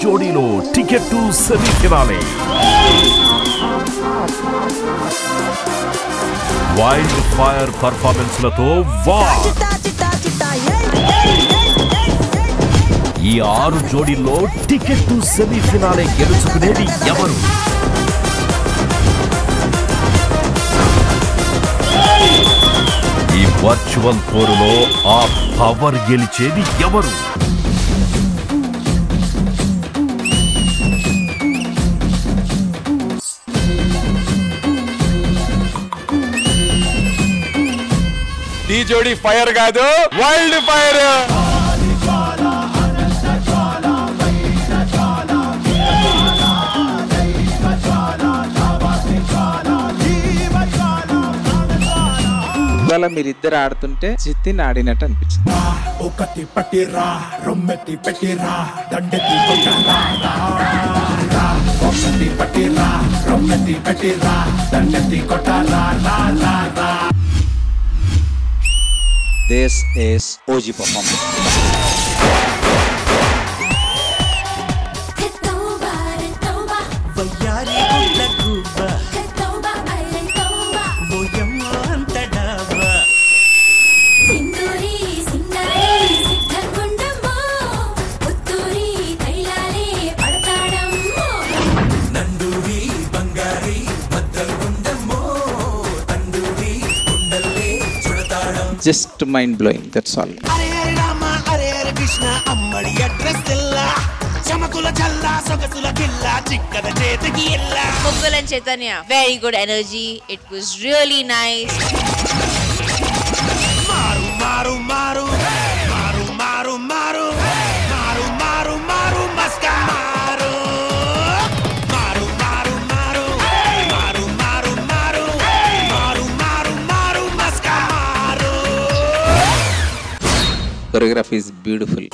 జోడీలో ticket to semifinale. Wild fire పర్ఫార్మెన్స్లతో వార్. ఈ 6 జోడీల్లో టికెట్ టు సెమీఫినాలే గెలుచుకునేది ఎవరు? ఈ వర్చువల్ పోరులో ఆ పవర్ గెలిచేది ఎవరు? ఈ జోడీ ఫైర్ కాదు, వైల్డ్ ఫైర్. ఇవాళ మీరిద్దరు ఆడుతుంటే జితిన్ ఆడినట్టు అనిపించింది. ఒకటి పట్టిరా రొమ్మెత్తి పెట్టిరా దండెత్తి కొట్టరా ఒకటి పట్టిరా రొమ్మెత్తి పెట్టిరా దండెత్తి కొట్టరా. This is OG performance. Just mind blowing, that's all. Muggal and Chaitanya, very good energy. It was really nice. Maru maru maru maru maru maru maru maru maru maska maru maru maru maru maru maru maru maru maru maru maska maru. Choreography is beautiful.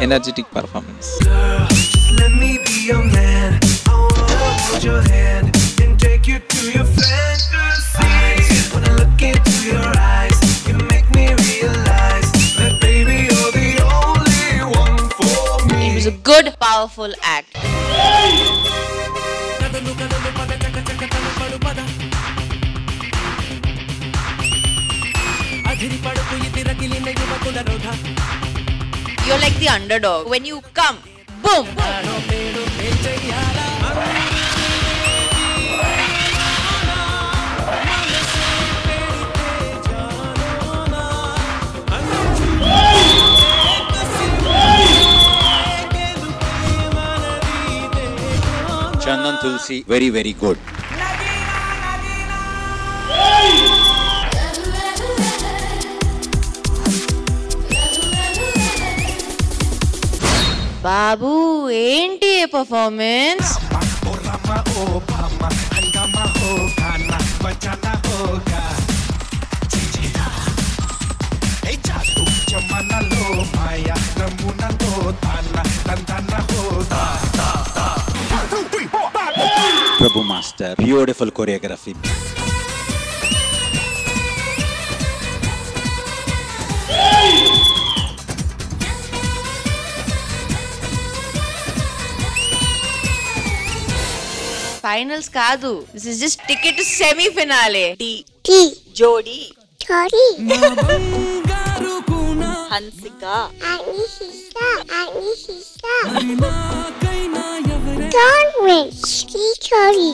Energetic performance. Let me be your man. I wanna hold your hand and take you to your fantasies. When I look into your eyes, you make me realize that baby you're the only one for me. It was a good, powerful act. You're like the underdog. When you come, boom! Chandan Tulsi, very, very good. Babu, ఏంటి performance? Prabhu Master, beautiful choreography. Finals కాదు. This is just ticket to semi-finale. జోడీ Hansika Don't wait, Chori.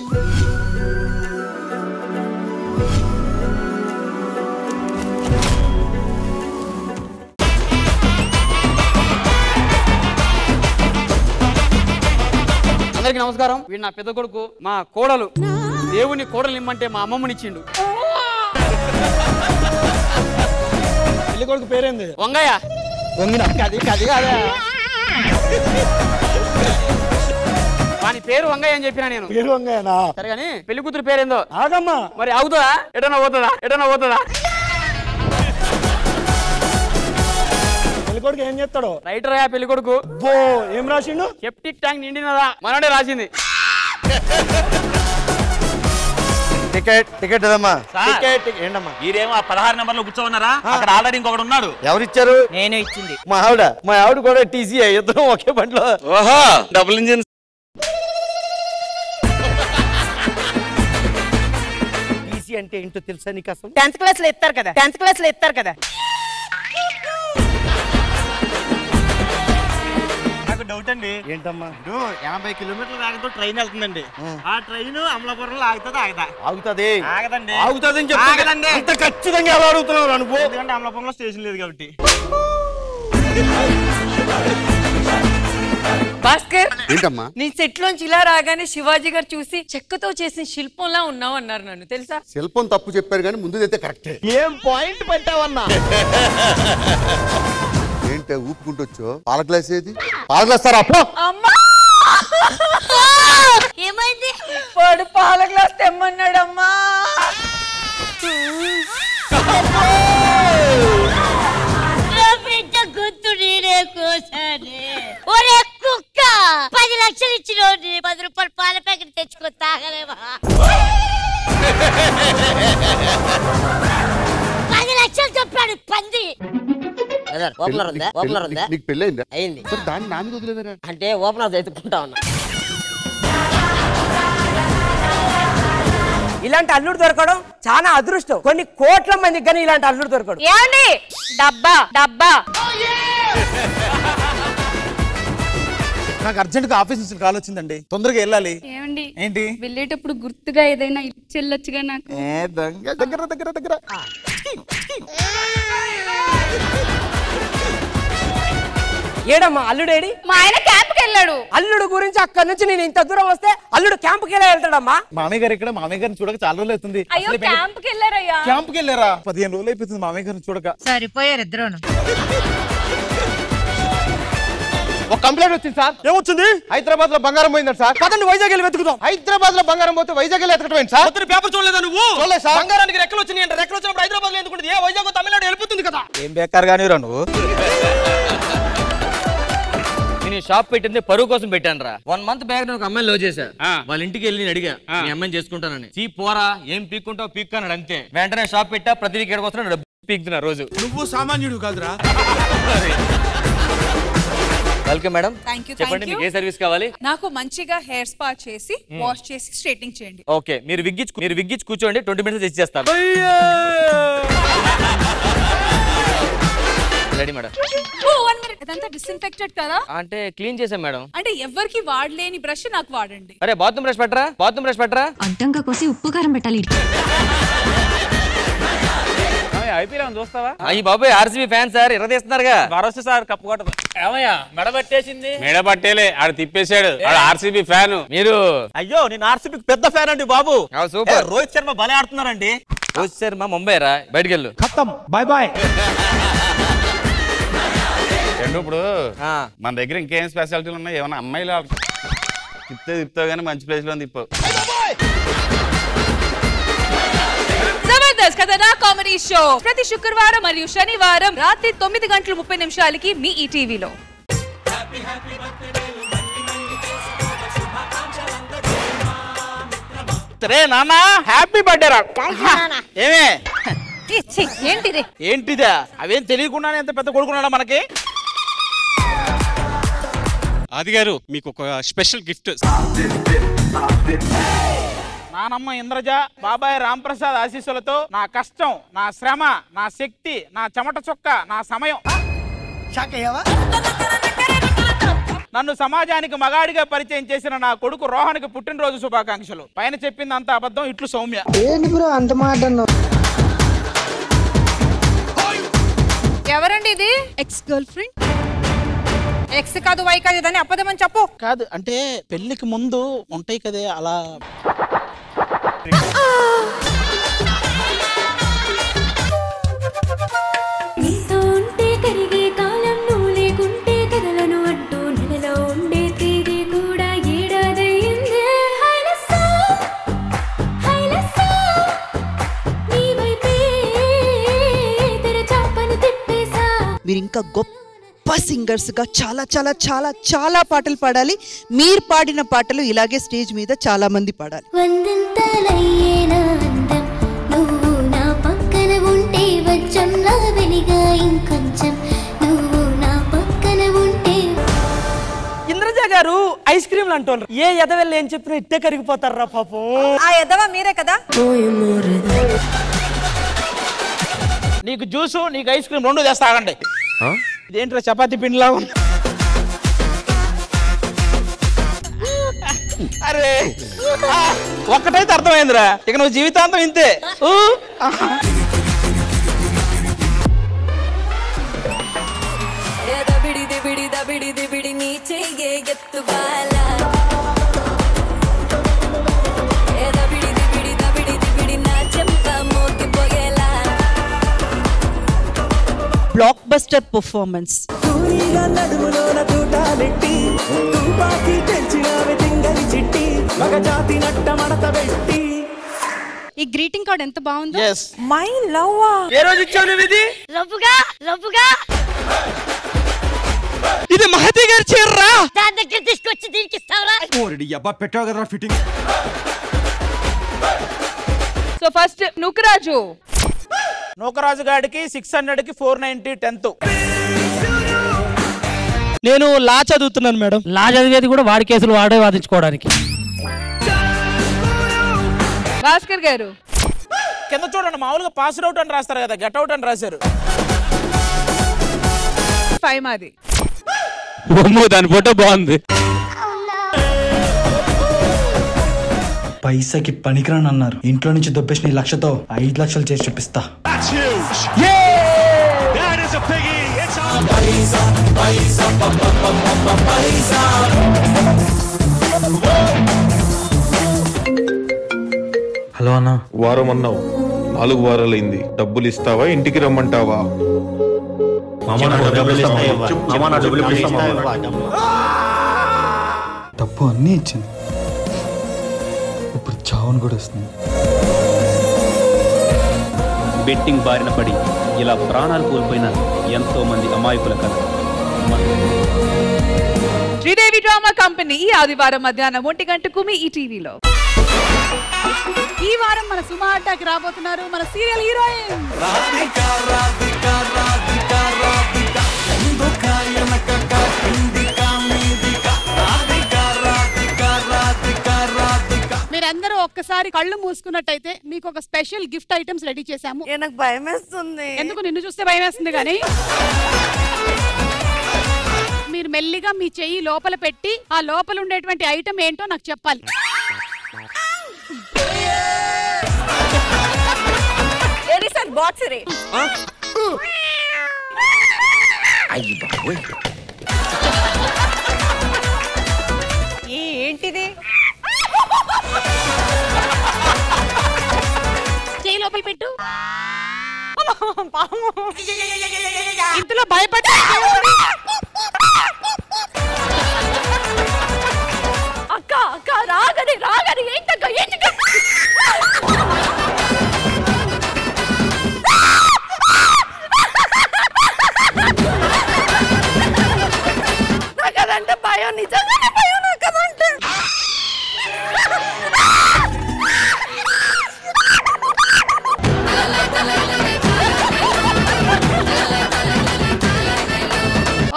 అందరికి నమస్కారం. వీడు నా పెద్ద కొడుకు, మా కోడలు. దేవుని కోడలు ఇమ్మంటే మా అమ్మమ్మనిచ్చిండు. పెళ్లి కొడుకు పేరేంది? వంగయ్య. వంగిన కది కాదా? వాని పేరు వంగయ్య అని చెప్పినా నేను. పేరు వంగయ్యనా? సరే కానీ పెళ్లి కూతురు పేరేందో? ఆగమ్మా. మరి అవుతుందా? ఎటన్నా పోతుందా? పెళ్లి కొడుకు ఏం చేస్తాడు? రైటర్ పెళ్లి కొడుకు. ఏం రాసిండు? సెప్టిక్ ట్యాంక్ నిండినదా మనోడే రాసింది. టికెట్ ఏదమ్మా? ఏంటమ్మా మీరేమో 16 నెంబర్లో కూర్చోన్నారా? అక్కడ ఆల్రెడీ ఇంకొకటి ఉన్నాడు. ఎవరిచ్చారు? నేను ఇచ్చింది. మా ఆవిడ కూడా టీసీ ఇద్దరం ఒకే బండిలో. ఓహో డబుల్ ఇంజిన్. టీసీ అంటే ఏంటో తెలుసా నీకు అసలు? 10th క్లాస్ లో ఇస్తారు కదా. నాకు డౌట్ అండి. ఏంటమ్మా? 80 కిలోమీటర్ల వేగంతో ట్రైన్ వెళ్తుందండి. ఆ ట్రైన్ అమలాపురంలో ఆగుతుంది ఆగుతుంది ఆగదండి ఆగుతుంది అని చెప్తాదండి. అంత ఖచ్చితంగా ఎలా అడుగుతున్నావు అనుకో. ఎందుకంటే అమలాపురంలో స్టేషన్ లేదు కాబట్టి. భాస్కర్ ఏంటమ్మా? నీ సెట్ లోంచి ఇలా రాగానే శివాజీ గారు చూసి చెక్కతో చేసిన శిల్పంలా ఉన్నావు అన్నారు నన్ను. తెలుసా? శిల్పం తప్పు చెప్పారు కానీ ముందుదైతే కరెక్టే. ఏం పాయింట్ పెట్టావన్నా? ఏంటే ఊపుకుంటూ వచ్చో? పాల గ్లాస్ ఏది? పాల గ్లాస్ సార్ అప్పో. అమ్మా ఏమైంది? వాడు పాల గ్లాస్ తెమ్మన్నాడమ్మా. గుర్తు నేనే కోసానే. ఒరే కుక్క 10 లక్షలు ఇచ్చిన 10 రూపాయలు పాల ప్యాకెట్ తెచ్చుకో తాగలేవా? 10 లక్షలు చెప్పాడు పంది. ఓపెనర్ ఉందా? నీకు పెళ్ళైందా? అయింది. దాన్ని నా మీద వదిలేదరా? అంటే ఓపెనర్ ఎత్తుకుంటా ఉన్నా. ఇలాంటి అల్లుడు దొరకడం చాలా అదృష్టం. కొన్ని కోట్ల మందికి కానీ ఇలాంటి అల్లుడు దొరకడు. ఏమండి? డబ్బా నాకు అర్జెంట్ గా ఆఫీస్ నుంచి కాల్ వచ్చిందండి, తొందరగా వెళ్ళాలి. ఏమండి ఏంటి? వెళ్ళేటప్పుడు గుర్తుగా ఏదైనా ఇచ్చెళ్ళొచ్చుగా నాకు. దగ్గర ఏడమ్మా అల్లుడేడి? మా ఆయన క్యాంప్ కి వెళ్ళాడు. అల్లుడు గురించి అక్కడి నుంచి నేను ఇంత దూరం వస్తే అల్లుడు క్యాంపుకి ఎలా వెళ్తాడమ్మా? మామయ్య గారు ఇక్కడ. మామయ్య గారిని చూడక చాలా రోజులు అవుతుంది. అయ్యో క్యాంప్ కి వెళ్ళారయ్యా. క్యాంప్కి వెళ్ళారా? 15 రోజులు అయిపోతుంది మామయ్య గారిని చూడక. సరిపోయారు ఇద్దరును. ఒక కంప్లైంట్ వచ్చింది సార్. ఏమొచ్చింది? హైదరాబాద్ లో బంగారం పోయిందంట సార్. పదండి వైజాగ్ వెళ్ళి వెతుకుదాం. హైదరాబాద్ లో బంగారం పోతే వైజాగ్ వెళ్ళి ఎతకడం ఏంటి సార్? పేపర్ చూడలేదా నువ్వు? చూడలేదు సార్. బంగారానికి రెక్కలు వచ్చినాయి అంటే రెక్కలు వచ్చినప్పుడు హైదరాబాద్ లో ఎందుకు? ఏ వైజాగ్ తమిళనాడు వెళ్ళిపోతుంది కదా. ఏం బేకార్ గానీ రా నువ్వు. నేను షాప్ పెట్టింది పరువు కోసం పెట్టాను రా. 1 మంత్ బ్యాక్ నేను ఒక అమ్మాయిని లవ్ చేశా. వాళ్ళ ఇంటికి వెళ్ళి నేను అడిగా మీ అమ్మాయిని చేసుకుంటానని. చీ పోరా ఏం పీక్కుంటావు పీక్ అన్నాడు అంతే. వెంటనే షాప్ పెట్టా. ప్రతి వీక్ ఎక్కడికి వస్తున్నా డబ్బు పీక్తున్నా రోజు. నువ్వు సామాన్యుడు కాదురా. Welcome madam. థాంక్యూ. చెప్పండి మీకు ఏ సర్వీస్ కావాలి? నాకు మంచిగా హెయిర్ స్పా చేసి వాష్ చేసి స్ట్రైటింగ్ చేయండి. ఓకే మీరు విగ్గిచ్చి కూర్చోండి. 20 మినిట్స్ ఇచ్చేస్తాను. Ready madam. ఓ 1 మినిట్. ఇదంతా డిస్ఇన్ఫెక్టెడ్ కదా? అంటే క్లీన్ చేసాం మేడం. అంటే ఎవరికి వాడలేని బ్రష్ నాకు వాడండి. అరే బాత్రూమ్ బ్రష్ పెట్టరా. అడ్డంగా కోసి ఉప్పు కారం పెట్టాలి. ఐపీఎల్ చూస్తావా? అయ్యి బాబాయ్ ఆర్సీబీ ఫ్యాన్ సార్ ఇరదీస్తున్నారుగా. భరోసా సార్ కప్పు కొట్టదు. ఏమయ్యా మెడ పట్టేసింది? మెడ పట్టేలే ఆడు తిప్పేశాడు. ఆడు ఆర్సీబీ ఫ్యాన్. మీరు? అయ్యో నేను ఆర్సీబీకి పెద్ద ఫ్యాన్ అండి బాబు. సూపర్. రోహిత్ శర్మ భలే ఆడుతున్నారండి. రోహిత్ శర్మ ముంబై రా. బయటికి వెళ్ళు. బాయ్. ఇప్పుడు మన దగ్గర ఇంకేం స్పెషాలిటీలు ఉన్నాయి? ఏమన్నా అమ్మాయిలు తిప్తావు కానీ మంచి ప్లేస్ లో తిప్పావు. జబర్దస్త్ కథనా కామెడీ షో ప్రతి శుక్రవారం మరియు శనివారం రాత్రి 9:30 మీ ఈటీవీలో. నాన్న హ్యాపీ బర్త్డే రా. ఏమే ఏంటిది? ఏంటిదా? అవేం తెలియకుండానే ఎంత పెద్ద కొడుకున్నాడా మనకి? ఆది గారు మీకు ఒక స్పెషల్ గిఫ్ట్. నానమ్మ ఇంద్రజ బాబాయ్ రాంప్రసాద్ ఆశీస్సులతో నా కష్టం, నా శ్రమ, నా శక్తి, నా చెమట చొక్క, నా సమయం నన్ను సమాజానికి మగాడిగా పరిచయం చేసిన నా కొడుకు రోహన్కి పుట్టినరోజు శుభాకాంక్షలు. పైన చెప్పింది అంత అబద్ధం. ఇట్లు సౌమ్య. అంత మాట ఎవరండి ఇది? Ex girl friend. ఎక్స్ కాదు వై కాదు అని అబద్ధమని చెప్పు. కాదు అంటే పెళ్లికి ముందు ఉంటాయి కదే అలా. మీరు ఇంకా గొప్ప సింగర్స్ గా చాలా చాలా చాలా చాలా పాటలు పాడాలి. మీరు పాడిన పాటలు ఇలాగే స్టేజ్ మీద చాలా మంది పాడాలి. నువ్వు నా పక్కన ఉంటే వచ్చంలా వెలిగా ఇంకొంచెం నువ్వు నా పక్కన ఉంటే. ఇంద్రజ గారు ఐస్ క్రీమ్లు అంటారు. ఏ ఎదవెళ్ళి ఏం చెప్పినా ఇట్టే కరిగిపోతారా పాపం. ఆ ఎదవ మీరే కదా. నీకు జ్యూసు నీకు ఐస్ క్రీమ్ రెండు తెస్తా ఆగండి. ఇదేంట్రా చపాతీ పిండిలా ఉంది. అరే ఒక్కటైతే అర్థమైందిరా, ఇక నువ్వు జీవితాంతం ఇంతే. Block buster performance. ఈ గ్రీటింగ్ కార్డ్ ఎంత బాగుందో. My love. ఏ రోజు ఇచ్చావు నువ్వు ఇది? రవ్వుగా ఇది మహతి గారి చీర్రా. దాని దగ్గర తీసుకొచ్చి దీనికి ఇస్తావరా? అబ్బా పెట్టావు కదా fitting. So first Nookaraju. Nookaraju గాడికి 600కి 490 10th. నేను లా చదువుతున్నాను మేడం. లా చదివేది కూడా వాడి కేసులు వాడే వాదించుకోవడానికి. భాస్కర్ గారు. కింద చూడండి, మామూలుగా పాస్ అవుట్ అని రాస్తారు కదా, గెట్ అవుట్ అని రాశారు. 5 మాది. దాని ఫోటో బాగుంది. పైసకి పనికిరాని అన్నారు. ఇంట్లో నుంచి దొబ్బేసిన 1 లక్షతో 5 లక్షలు చేసి చూపిస్తా. హలో అన్న. వారం అన్నావు, 4 వారాలైంది. డబ్బులు ఇస్తావా ఇంటికి రమ్మంటావా? డబ్బు అన్నీ ఇచ్చింది, ఇప్పుడు చావును కూడా వస్తుంది. బెట్టింగ్ బారిన పడి ఇలా ప్రాణాలు కోల్పోయిన ఎంతో మంది అమాయకుల కథ. శ్రీదేవి డ్రామా కంపెనీ ఈ ఆదివారం మధ్యాహ్నం 1 గంటకు మీ ఈటీవీలో. ఈ వారం మన సుమా అడ్డాకి రాబోతున్నారు మన సీరియల్ హీరోయిన్ మీరందరూ ఒక్కసారి కళ్ళు మూసుకున్నట్టయితే మీకు ఒక స్పెషల్ గిఫ్ట్ ఐటమ్స్ రెడీ చేశాము. నాకు భయం వేస్తుంది. ఎందుకు? నిన్ను చూస్తే భయం వేస్తుంది. కానీ మీరు మెల్లిగా మీ చెయ్యి లోపల పెట్టి ఆ లోపల ఉండేటువంటి ఐటమ్ ఏంటో నాకు చెప్పాలి. బాక్స్ రే. ఏంటిది? చెయ్యి లోపల పెట్టు. ఇంతలో భయపడ్డా. అక్క అక్క రాగని రాగని ఏంటక్క ఏంటక్క? నాకదంటే భయం, నిజంగానే భయం నాకదంటే.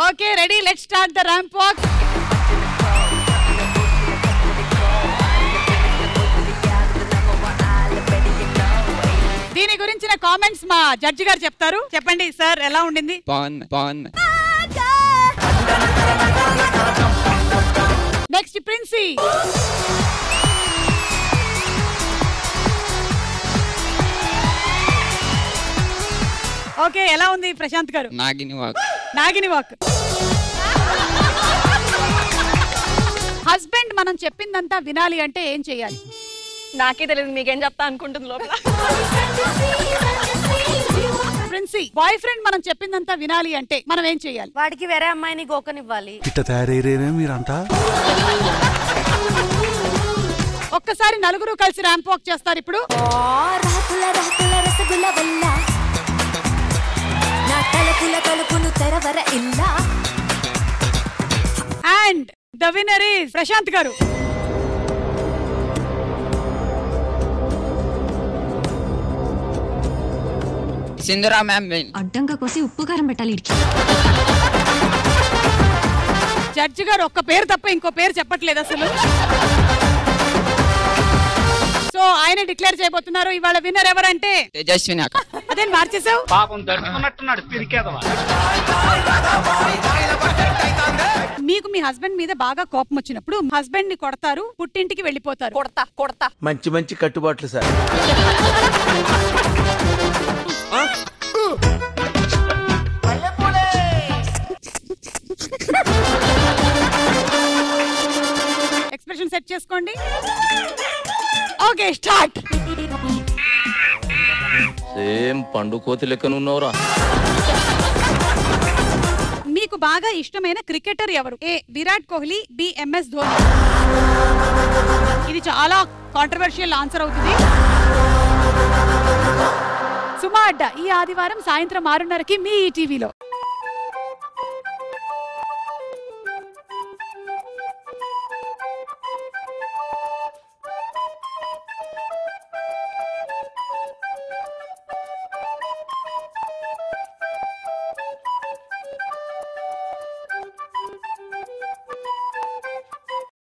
Okay ready, let's start the ramp walk. దీని గురించిన కామెంట్స్ మా జడ్జి గారు చెప్తారు. చెప్పండి సార్, ఎలా ఉండింది? బాగుంది. Next princi. ఓకే, ఎలా ఉంది ప్రశాంత్ గారు? నాగిని వాక్. హస్బెండ్ మనం చెప్పిందంతా వినాలి అంటే ఏం చెయ్యాలి? నాకే తెలియదు, మీకేం చెప్తా అనుకుంటుంది లోపల. ప్రిన్సీ, బాయ్ ఫ్రెండ్ మనం చెప్పిందంతా వినాలి అంటే మనం ఏం చెయ్యాలి? వాడికి వేరే అమ్మాయిని గోకనివ్వాలి. ఇట్ట తయారయ్యేరే మీరంతా. ఒక్కసారి నలుగురు కలిసి ర్యాంప్ వాక్ చేస్తారు ఇప్పుడు. రసగుల వల్ల నా తలపుల తలుపులు తెరవర ఇల్లా and the winner is Prashanth garu. Sindhura ma'am అడ్డంగా కోసి ఉప్పు కారం పెట్టాలి. జడ్జి గారు ఒక్క పేరు తప్ప ఇంకో పేరు చెప్పట్లేదు అసలు. సో ఆయన డిక్లేర్ చేయబోతున్నారు. ఇవాళ విన్నర్ ఎవరంటే తేజస్విని అక్క. అదే మార్చేసావు. పాపం దడుచుకున్నట్టున్నాడు పిరికేదవా. మీకు మీ హస్బెండ్ మీద బాగా కోపం వచ్చినప్పుడు హస్బెండ్ ని కొడతారు, పుట్టింటికి వెళ్ళిపోతారు. కొడతా మంచి మంచి కట్టుబాట్లు సార్. ఎక్స్ప్రెషన్ సెట్ చేసుకోండి. Okay start. సేమ్ పండు కోతి లెక్కనున్నావురా. మీకు బాగా ఇష్టమైన క్రికెటర్ ఎవరు? ఏ విరాట్ కోహ్లీ, బి ఎంఎస్ ధోని. ఇది చాలా కాంట్రవర్షియల్ ఆన్సర్ అవుతుంది. సుమా అడ్డా ఈ ఆదివారం సాయంత్రం 6:30కి మీ టీవీలో.